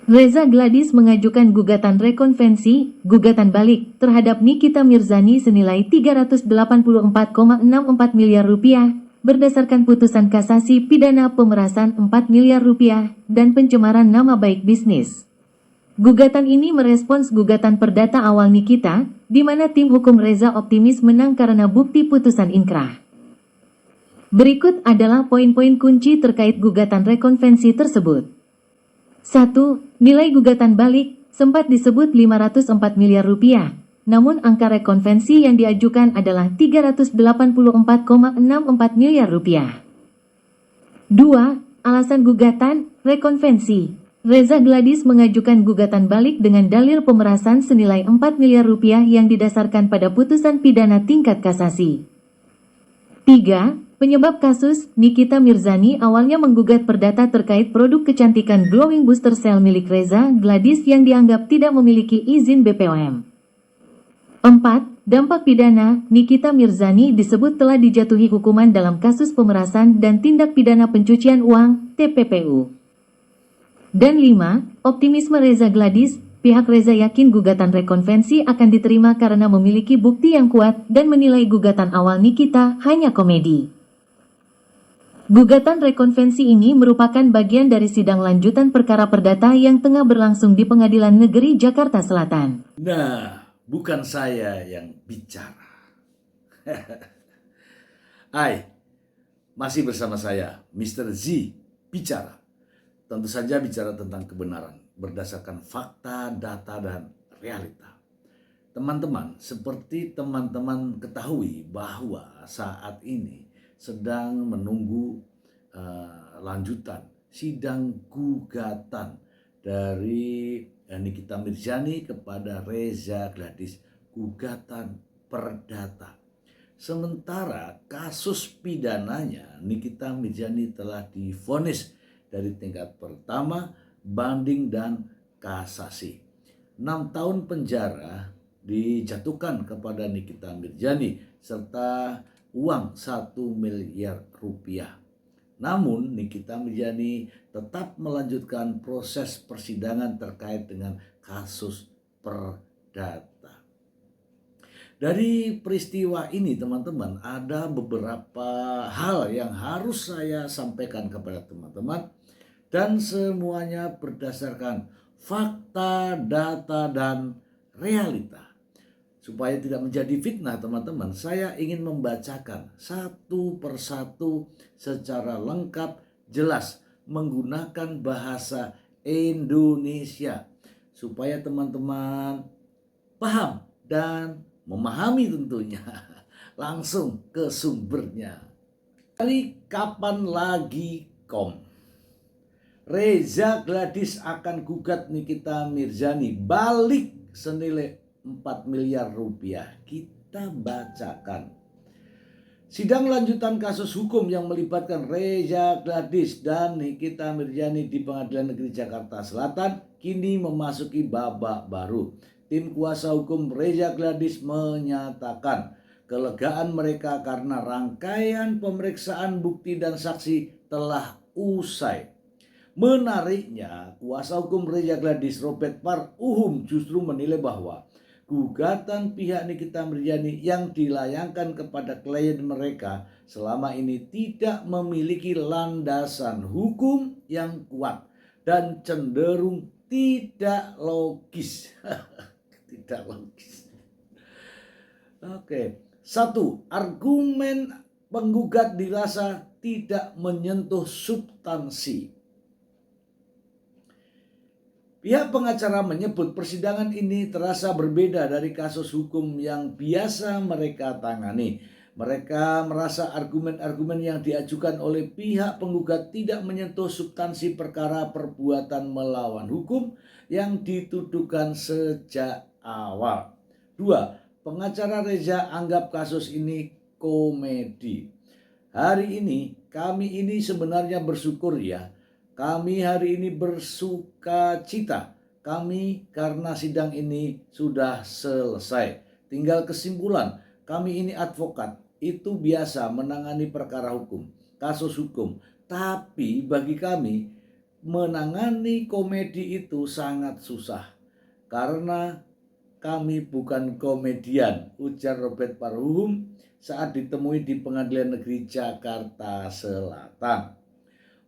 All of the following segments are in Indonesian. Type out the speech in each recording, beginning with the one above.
Reza Gladys mengajukan gugatan rekonvensi, gugatan balik, terhadap Nikita Mirzani senilai 384,64 miliar rupiah, berdasarkan putusan kasasi pidana pemerasan 4 miliar rupiah, dan pencemaran nama baik bisnis. Gugatan ini merespons gugatan perdata awal Nikita, di mana tim hukum Reza optimis menang karena bukti putusan inkrah. Berikut adalah poin-poin kunci terkait gugatan rekonvensi tersebut. 1. Nilai gugatan balik sempat disebut 504 miliar rupiah, namun angka rekonvensi yang diajukan adalah 384,64 miliar rupiah. 2. Alasan gugatan rekonvensi. Reza Gladys mengajukan gugatan balik dengan dalil pemerasan senilai 4 miliar rupiah yang didasarkan pada putusan pidana tingkat kasasi. 3. Penyebab kasus, Nikita Mirzani awalnya menggugat perdata terkait produk kecantikan Glowing Booster Cell milik Reza Gladys yang dianggap tidak memiliki izin BPOM. 4. Dampak pidana, Nikita Mirzani disebut telah dijatuhi hukuman dalam kasus pemerasan dan tindak pidana pencucian uang, TPPU. Dan 5. Optimisme Reza Gladys. Pihak Reza yakin gugatan rekonvensi akan diterima karena memiliki bukti yang kuat dan menilai gugatan awal Nikita hanya komedi. Gugatan rekonvensi ini merupakan bagian dari sidang lanjutan perkara perdata yang tengah berlangsung di Pengadilan Negeri Jakarta Selatan. Nah, bukan saya yang bicara. Hai, masih bersama saya, Mr. Z, bicara. Tentu saja bicara tentang kebenaran, berdasarkan fakta, data, dan realita. Teman-teman, seperti teman-teman ketahui bahwa saat ini sedang menunggu lanjutan sidang gugatan dari Nikita Mirzani kepada Reza Gladys, gugatan perdata. Sementara kasus pidananya Nikita Mirzani telah divonis dari tingkat pertama, banding, dan kasasi. 6 tahun penjara dijatuhkan kepada Nikita Mirzani serta uang 1 miliar rupiah. Namun Nikita Mirzani tetap melanjutkan proses persidangan terkait dengan kasus perdata. Dari peristiwa ini teman-teman, ada beberapa hal yang harus saya sampaikan kepada teman-teman, dan semuanya berdasarkan fakta, data, dan realita. Supaya tidak menjadi fitnah teman-teman, saya ingin membacakan satu persatu secara lengkap, jelas, menggunakan bahasa Indonesia. Supaya teman-teman paham dan memahami tentunya. Langsung ke sumbernya. Dari kapan lagi kom? Reza Gladys akan gugat Nikita Mirzani balik senilai 4 miliar rupiah. Kita bacakan. Sidang lanjutan kasus hukum yang melibatkan Reza Gladys dan Nikita Mirzani di Pengadilan Negeri Jakarta Selatan kini memasuki babak baru. Tim kuasa hukum Reza Gladys menyatakan kelegaan mereka karena rangkaian pemeriksaan bukti dan saksi telah usai. Menariknya, kuasa hukum Reza Gladys Robert Par Uhum justru menilai bahwa gugatan pihak Nikita Mirzani yang dilayangkan kepada klien mereka selama ini tidak memiliki landasan hukum yang kuat dan cenderung tidak logis. Tidak logis. Oke. 1. Argumen penggugat dirasa tidak menyentuh substansi. Pihak pengacara menyebut persidangan ini terasa berbeda dari kasus hukum yang biasa mereka tangani. Mereka merasa argumen-argumen yang diajukan oleh pihak penggugat tidak menyentuh substansi perkara perbuatan melawan hukum yang dituduhkan sejak awal. 2. Pengacara Reza anggap kasus ini komedi. Hari ini, kami ini sebenarnya bersyukur ya. Kami hari ini bersuka cita. Kami karena sidang ini sudah selesai. Tinggal kesimpulan, kami ini advokat. Itu biasa menangani perkara hukum, kasus hukum. Tapi bagi kami, menangani komedi itu sangat susah karena kami bukan komedian, ujar Robert Parhum saat ditemui di Pengadilan Negeri Jakarta Selatan.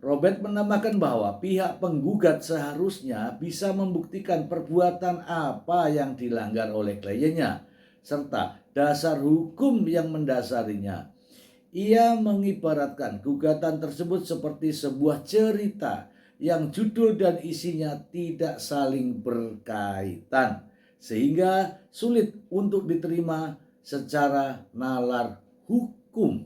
Robert menambahkan bahwa pihak penggugat seharusnya bisa membuktikan perbuatan apa yang dilanggar oleh kliennya, serta dasar hukum yang mendasarinya. Ia mengibaratkan gugatan tersebut seperti sebuah cerita yang judul dan isinya tidak saling berkaitan, sehingga sulit untuk diterima secara nalar hukum.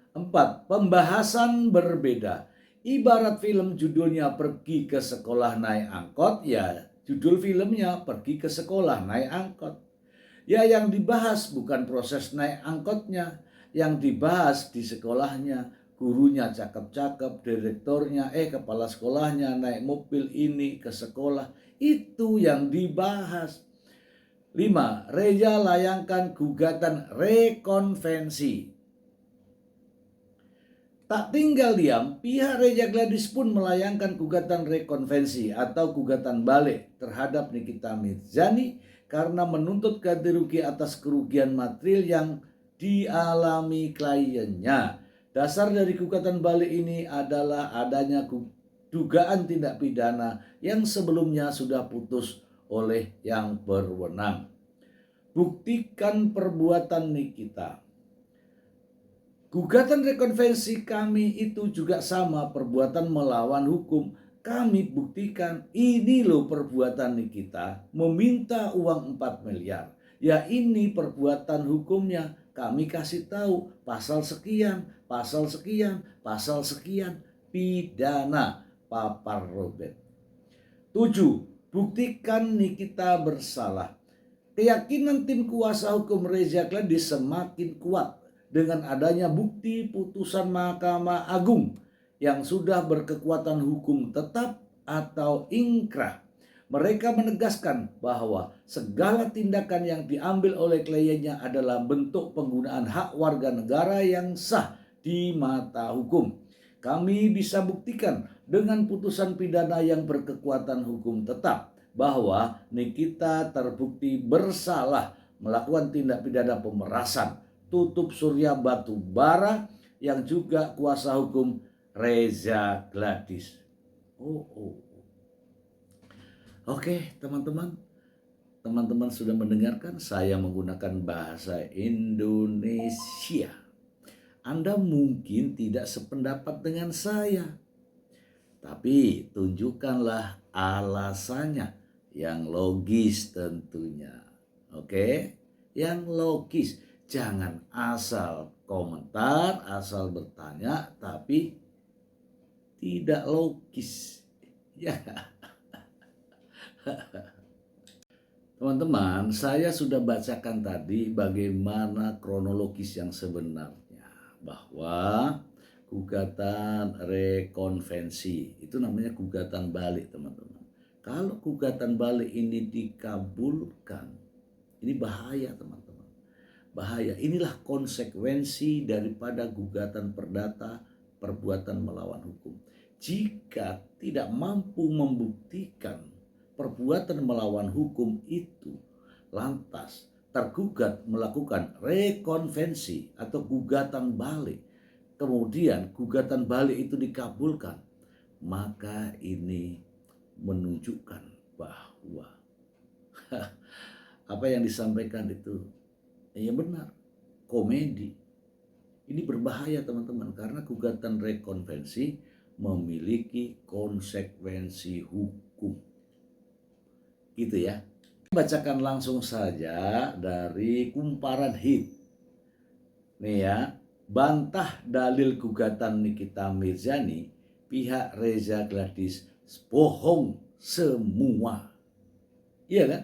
4. Pembahasan berbeda. Ibarat film judulnya Pergi ke Sekolah Naik Angkot, ya judul filmnya Pergi ke Sekolah Naik Angkot. Ya yang dibahas bukan proses naik angkotnya, yang dibahas di sekolahnya, gurunya cakep-cakep, direktornya, kepala sekolahnya naik mobil ini ke sekolah, itu yang dibahas. 5. Reza layangkan gugatan rekonvensi. Tak tinggal diam, pihak Reza Gladys pun melayangkan gugatan rekonvensi atau gugatan balik terhadap Nikita Mirzani karena menuntut ganti rugi atas kerugian material yang dialami kliennya. Dasar dari gugatan balik ini adalah adanya dugaan tindak pidana yang sebelumnya sudah putus oleh yang berwenang. Buktikan perbuatan Nikita. Gugatan rekonvensi kami itu juga sama, perbuatan melawan hukum. Kami buktikan ini loh perbuatan Nikita, meminta uang 4 miliar. Ya ini perbuatan hukumnya, kami kasih tahu pasal sekian, pasal sekian, pasal sekian, pidana, papar Robert. 7. Buktikan Nikita bersalah. Keyakinan tim kuasa hukum Reza Gladys semakin kuat dengan adanya bukti putusan Mahkamah Agung yang sudah berkekuatan hukum tetap atau ingkrah. Mereka menegaskan bahwa segala tindakan yang diambil oleh kliennya adalah bentuk penggunaan hak warga negara yang sah di mata hukum. Kami bisa buktikan dengan putusan pidana yang berkekuatan hukum tetap bahwa Nikita terbukti bersalah melakukan tindak pidana pemerasan, tutup surya batu bara yang juga kuasa hukum Reza Gladys. Oke, teman-teman sudah mendengarkan saya menggunakan bahasa Indonesia. Anda mungkin tidak sependapat dengan saya, tapi tunjukkanlah alasannya yang logis tentunya. Oke, yang logis. Jangan asal komentar, asal bertanya, tapi tidak logis. Ya, teman-teman, saya sudah bacakan tadi bagaimana kronologis yang sebenarnya, bahwa gugatan rekonvensi itu namanya gugatan balik, teman-teman. Kalau gugatan balik ini dikabulkan, ini bahaya, teman-teman. Bahaya. Inilah konsekuensi daripada gugatan perdata perbuatan melawan hukum. Jika tidak mampu membuktikan perbuatan melawan hukum itu, lantas tergugat melakukan rekonvensi atau gugatan balik, kemudian gugatan balik itu dikabulkan, maka ini menunjukkan bahwa apa yang disampaikan itu ya benar, komedi. Ini berbahaya, teman-teman, karena gugatan rekonvensi memiliki konsekuensi hukum. Gitu ya. Bacakan langsung saja dari kumparan hit. Nih ya, bantah dalil gugatan Nikita Mirzani, pihak Reza Gladys bohong semua. Iya kan?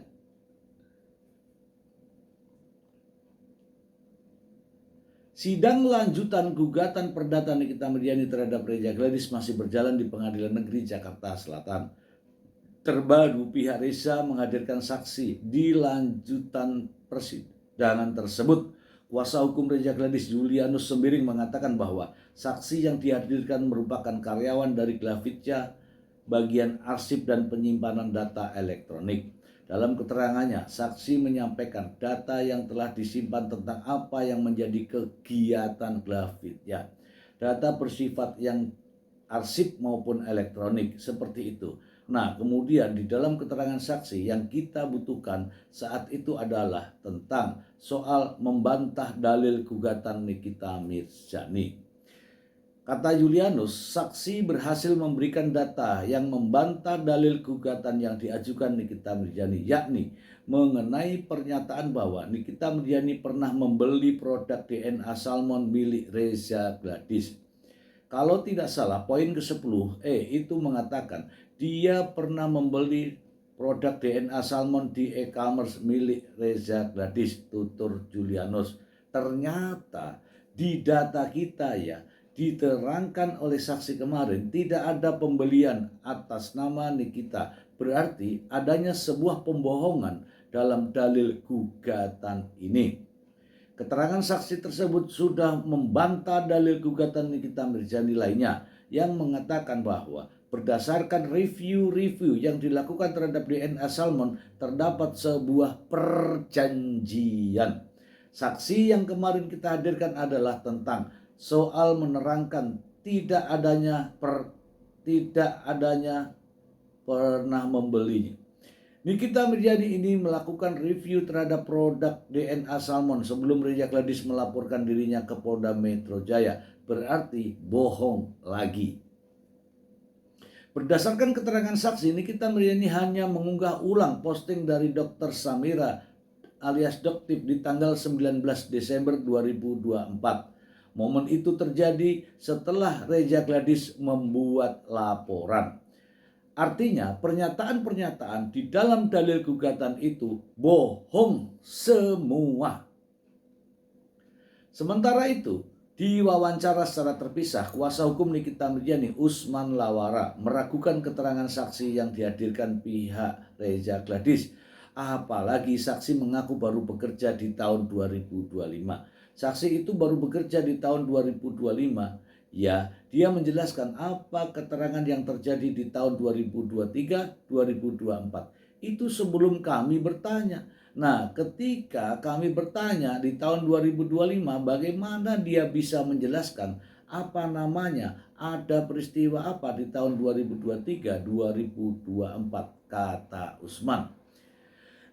Sidang lanjutan gugatan perdata Nikita Mirzani terhadap Reza Gladys masih berjalan di Pengadilan Negeri Jakarta Selatan. Terbaru pihak Reza menghadirkan saksi di lanjutan persidangan tersebut. Kuasa hukum Reza Gladys Julianus Sembiring mengatakan bahwa saksi yang dihadirkan merupakan karyawan dari Glavitja bagian arsip dan penyimpanan data elektronik. Dalam keterangannya, saksi menyampaikan data yang telah disimpan tentang apa yang menjadi kegiatan Glavitja. Data bersifat yang arsip maupun elektronik seperti itu. Nah, kemudian di dalam keterangan saksi yang kita butuhkan saat itu adalah tentang soal membantah dalil gugatan Nikita Mirzani. Kata Julianus, saksi berhasil memberikan data yang membantah dalil gugatan yang diajukan Nikita Mirzani, yakni mengenai pernyataan bahwa Nikita Mirzani pernah membeli produk DNA salmon milik Reza Gladys. Kalau tidak salah, poin ke-10 itu mengatakan dia pernah membeli produk DNA salmon di e-commerce milik Reza Gladys, tutur Julianus. Ternyata di data kita ya, diterangkan oleh saksi kemarin tidak ada pembelian atas nama Nikita. Berarti adanya sebuah pembohongan dalam dalil gugatan ini. Keterangan saksi tersebut sudah membantah dalil gugatan Nikita Mirzani lainnya yang mengatakan bahwa berdasarkan review yang dilakukan terhadap DNA salmon terdapat sebuah perjanjian. Saksi yang kemarin kita hadirkan adalah tentang soal menerangkan tidak adanya pernah membelinya. Nikita Mirzani ini melakukan review terhadap produk DNA salmon sebelum Reza Gladys melaporkan dirinya ke Polda Metro Jaya. Berarti bohong lagi. Berdasarkan keterangan saksi, Nikita Mirzani hanya mengunggah ulang posting dari Dr. Samira alias Doktip di tanggal 19 Desember 2024. Momen itu terjadi setelah Reza Gladys membuat laporan. Artinya pernyataan-pernyataan di dalam dalil gugatan itu bohong semua. Sementara itu, di wawancara secara terpisah, kuasa hukum Nikita Mirzani, Usman Lawara, meragukan keterangan saksi yang dihadirkan pihak Reza Gladys. Apalagi saksi mengaku baru bekerja di tahun 2025. Saksi itu baru bekerja di tahun 2025. Ya, dia menjelaskan apa keterangan yang terjadi di tahun 2023-2024. Itu sebelum kami bertanya. Nah, ketika kami bertanya di tahun 2025, bagaimana dia bisa menjelaskan apa namanya, ada peristiwa apa di tahun 2023-2024, kata Usman.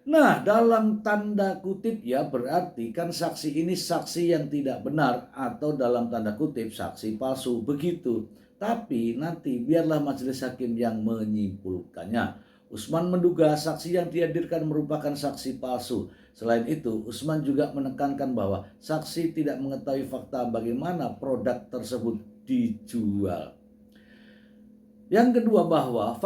Nah, dalam tanda kutip ya, berarti kan saksi ini saksi yang tidak benar atau dalam tanda kutip saksi palsu begitu. Tapi nanti biarlah majelis hakim yang menyimpulkannya. Usman menduga saksi yang dihadirkan merupakan saksi palsu. Selain itu, Usman juga menekankan bahwa saksi tidak mengetahui fakta bagaimana produk tersebut dijual. Yang kedua, bahwa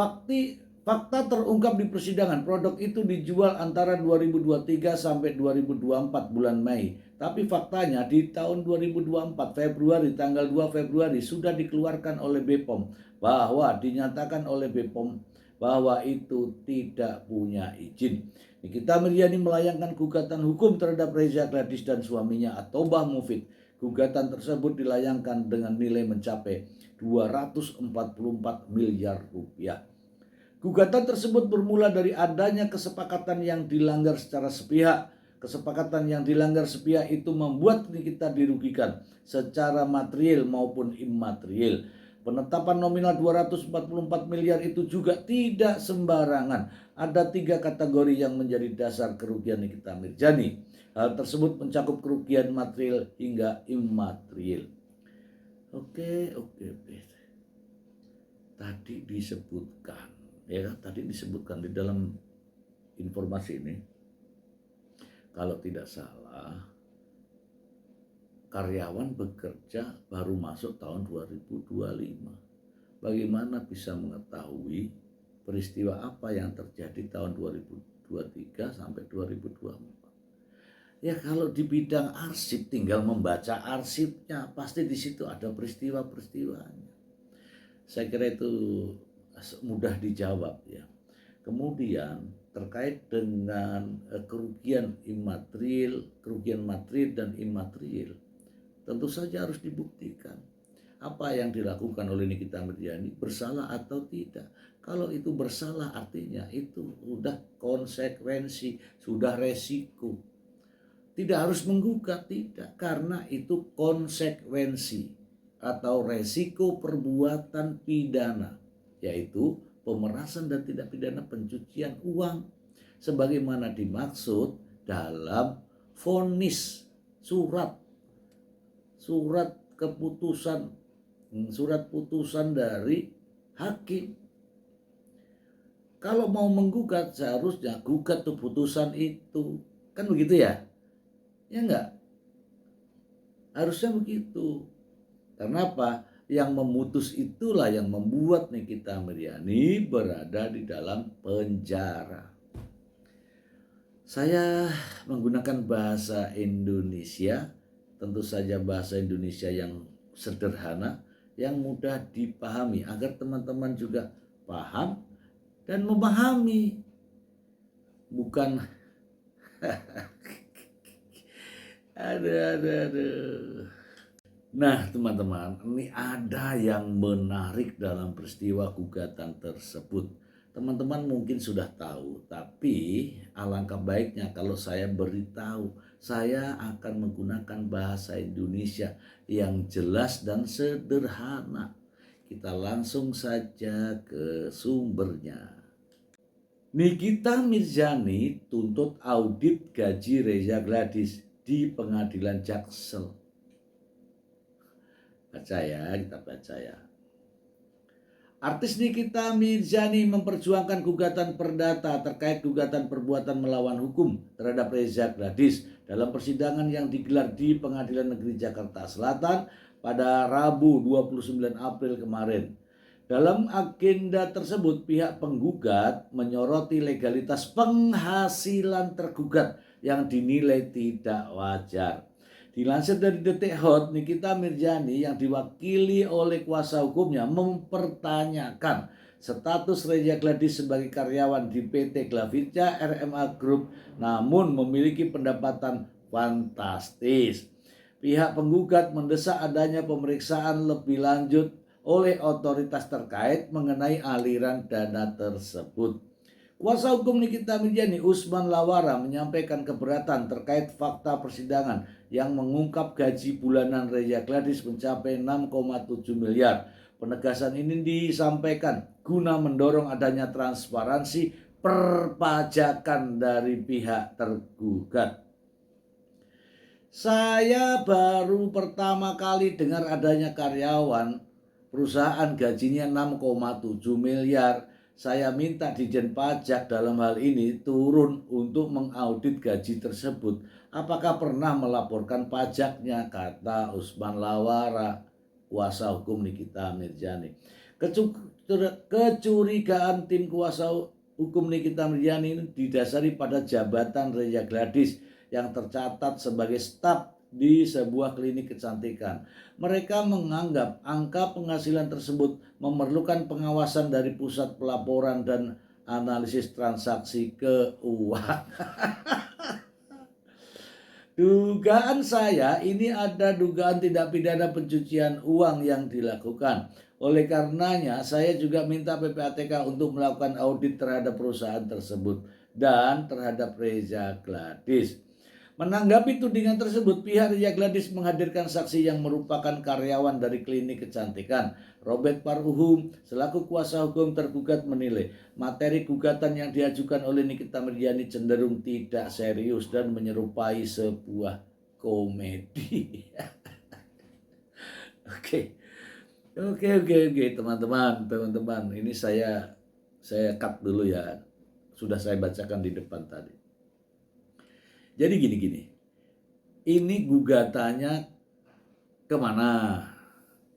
fakta terungkap di persidangan, produk itu dijual antara 2023 sampai 2024 bulan Mei. Tapi faktanya di tahun 2024 Februari, tanggal 2 Februari sudah dikeluarkan oleh BPOM, bahwa dinyatakan oleh BPOM bahwa itu tidak punya izin. Nikita Mirzani melayangkan gugatan hukum terhadap Reza Gladys dan suaminya Atobah Mufid. Gugatan tersebut dilayangkan dengan nilai mencapai 244 miliar rupiah. Gugatan tersebut bermula dari adanya kesepakatan yang dilanggar secara sepihak. Kesepakatan yang dilanggar sepihak itu membuat kita dirugikan secara material maupun imaterial. Penetapan nominal 244 miliar itu juga tidak sembarangan. Ada 3 kategori yang menjadi dasar kerugian Nikita Mirzani. Hal tersebut mencakup kerugian material hingga imaterial. Oke. Tadi disebutkan di dalam informasi ini, kalau tidak salah, karyawan bekerja baru masuk tahun 2025. Bagaimana bisa mengetahui peristiwa apa yang terjadi tahun 2023 sampai 2024? Ya, kalau di bidang arsip tinggal membaca arsipnya, pasti di situ ada peristiwa-peristiwanya. Saya kira itu mudah dijawab ya. Kemudian terkait dengan kerugian material dan imaterial, tentu saja harus dibuktikan. Apa yang dilakukan oleh Nikita Mirzani bersalah atau tidak. Kalau itu bersalah artinya itu sudah konsekuensi, sudah resiko. Tidak harus menggugat, tidak. Karena itu konsekuensi atau resiko perbuatan pidana, yaitu pemerasan dan tindak pidana pencucian uang sebagaimana dimaksud dalam vonis surat keputusan, surat putusan dari hakim. Kalau mau menggugat seharusnya gugat tuh putusan itu, kan begitu ya? Ya enggak? Harusnya begitu. Karena apa? Yang memutus itulah yang membuat Nikita Mirzani berada di dalam penjara. Saya menggunakan bahasa Indonesia, tentu saja bahasa Indonesia yang sederhana, yang mudah dipahami agar teman-teman juga paham dan memahami. Bukan aduh. Nah teman-teman, ini ada yang menarik dalam peristiwa gugatan tersebut. Teman-teman mungkin sudah tahu, tapi alangkah baiknya kalau saya beritahu. Saya akan menggunakan bahasa Indonesia yang jelas dan sederhana. Kita langsung saja ke sumbernya. Nikita Mirzani tuntut audit gaji Reza Gladys di pengadilan Jaksel. Baca ya, kita baca ya. Artis Nikita Mirzani memperjuangkan gugatan perdata terkait gugatan perbuatan melawan hukum terhadap Reza Gladys dalam persidangan yang digelar di Pengadilan Negeri Jakarta Selatan pada Rabu 29 April kemarin. Dalam agenda tersebut, pihak penggugat menyoroti legalitas penghasilan tergugat yang dinilai tidak wajar. Dilansir dari Detik Hot, Nikita Mirzani yang diwakili oleh kuasa hukumnya mempertanyakan status Reza Gladys sebagai karyawan di PT Glavica RMA Group namun memiliki pendapatan fantastis. Pihak penggugat mendesak adanya pemeriksaan lebih lanjut oleh otoritas terkait mengenai aliran dana tersebut. Kuasa hukum Nikita Mirzani, Usman Lawara, menyampaikan keberatan terkait fakta persidangan yang mengungkap gaji bulanan Reza Gladys mencapai 6,7 miliar. Penegasan ini disampaikan guna mendorong adanya transparansi perpajakan dari pihak tergugat. Saya baru pertama kali dengar adanya karyawan perusahaan gajinya 6,7 miliar. Saya minta Ditjen Pajak dalam hal ini turun untuk mengaudit gaji tersebut. Apakah pernah melaporkan pajaknya, kata Usman Lawara, kuasa hukum Nikita Mirzani. Kecurigaan tim kuasa hukum Nikita Mirzani ini didasari pada jabatan Reza Gladys yang tercatat sebagai staf di sebuah klinik kecantikan. Mereka menganggap angka penghasilan tersebut memerlukan pengawasan dari pusat pelaporan dan analisis transaksi keuangan. Dugaan saya ini ada dugaan tindak pidana pencucian uang yang dilakukan. Oleh karenanya saya juga minta PPATK untuk melakukan audit terhadap perusahaan tersebut dan terhadap Reza Gladys. Menanggapi tudingan tersebut, pihak Reza Gladys menghadirkan saksi yang merupakan karyawan dari klinik kecantikan. Robert Parhum selaku kuasa hukum tergugat menilai materi gugatan yang diajukan oleh Nikita Mirzani cenderung tidak serius dan menyerupai sebuah komedi. Oke, teman-teman. Ini saya cut dulu ya. Sudah saya bacakan di depan tadi. Jadi gini. Ini gugatannya kemana?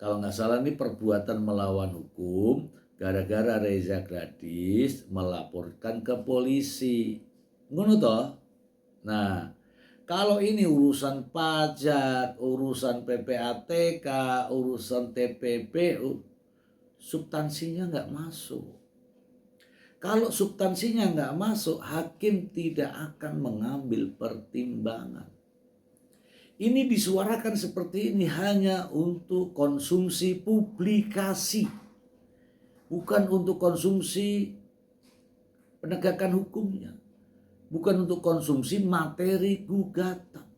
Kalau nggak salah ini perbuatan melawan hukum gara-gara Reza Gladys melaporkan ke polisi. Ngono toh? Nah, kalau ini urusan pajak, urusan PPATK, urusan TPPU, substansinya nggak masuk. Kalau substansinya nggak masuk, hakim tidak akan mengambil pertimbangan. Ini disuarakan seperti ini hanya untuk konsumsi publikasi, bukan untuk konsumsi penegakan hukumnya, bukan untuk konsumsi materi gugatan.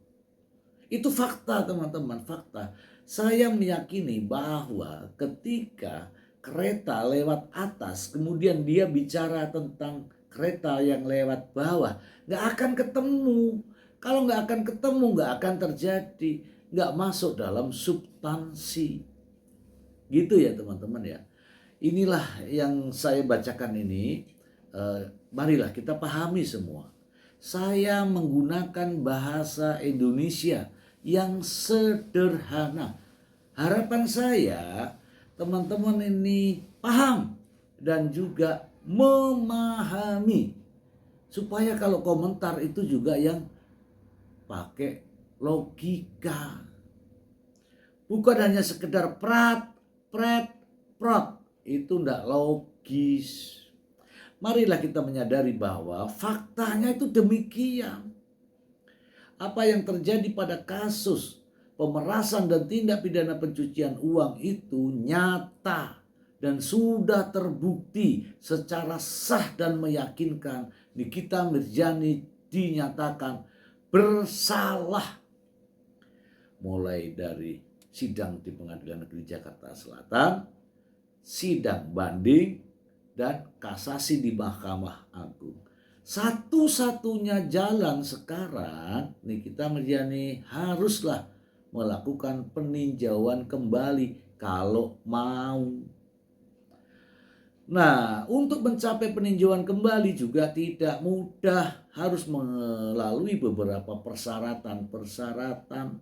Itu fakta teman-teman, fakta. Saya meyakini bahwa ketika kereta lewat atas, kemudian dia bicara tentang kereta yang lewat bawah, nggak akan ketemu. Kalau nggak akan ketemu, nggak akan terjadi, nggak masuk dalam substansi. Gitu ya teman-teman ya. Inilah yang saya bacakan ini. Marilah kita pahami semua. Saya menggunakan bahasa Indonesia yang sederhana. Harapan saya teman-teman ini paham dan juga memahami. Supaya kalau komentar itu juga yang pakai logika. Bukan hanya sekedar prat, pret, prot. Itu tidak logis. Marilah kita menyadari bahwa faktanya itu demikian. Apa yang terjadi pada kasus pemerasan dan tindak pidana pencucian uang itu nyata dan sudah terbukti secara sah dan meyakinkan. Nikita Mirzani dinyatakan bersalah. Mulai dari sidang di Pengadilan Negeri Jakarta Selatan, sidang banding, dan kasasi di Mahkamah Agung. Satu-satunya jalan sekarang Nikita Mirzani haruslah melakukan peninjauan kembali kalau mau. Nah, untuk mencapai peninjauan kembali juga tidak mudah, harus melalui beberapa persyaratan-persyaratan,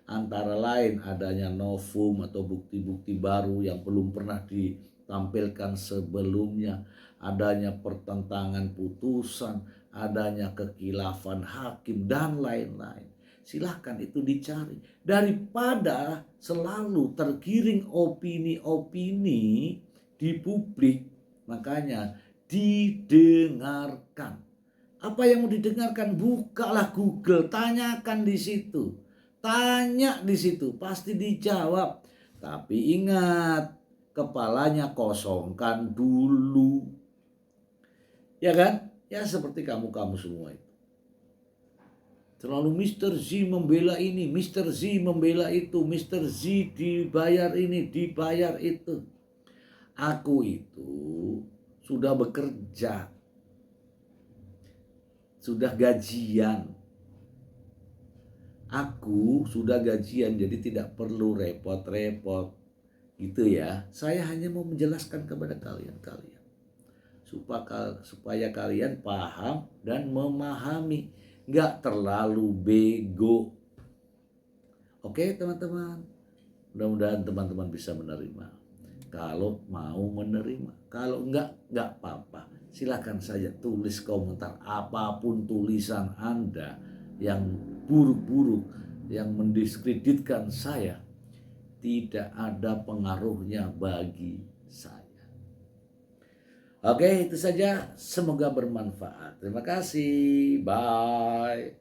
antara lain adanya novum atau bukti-bukti baru yang belum pernah ditampilkan sebelumnya, adanya pertentangan putusan, adanya kekhilafan hakim, dan lain-lain. Silahkan itu dicari. Daripada selalu tergiring opini-opini di publik, makanya didengarkan. Apa yang mau didengarkan? Bukalah Google, tanyakan di situ. Tanya di situ, pasti dijawab. Tapi ingat, kepalanya kosongkan dulu. Ya kan? Ya seperti kamu-kamu semua itu. Terlalu Mr. Z membela ini, Mr. Z membela itu, Mr. Z dibayar ini, dibayar itu. Aku itu sudah bekerja, sudah gajian. Aku sudah gajian, jadi tidak perlu repot-repot. Gitu ya. Saya hanya mau menjelaskan kepada kalian. Supaya kalian paham dan memahami. Nggak terlalu bego. Oke teman-teman. Mudah-mudahan teman-teman bisa menerima. Kalau mau menerima. Kalau enggak apa-apa. Silakan saja tulis komentar apapun tulisan Anda yang buruk-buruk, yang mendiskreditkan saya. Tidak ada pengaruhnya bagi saya. Oke, itu saja. Semoga bermanfaat. Terima kasih. Bye.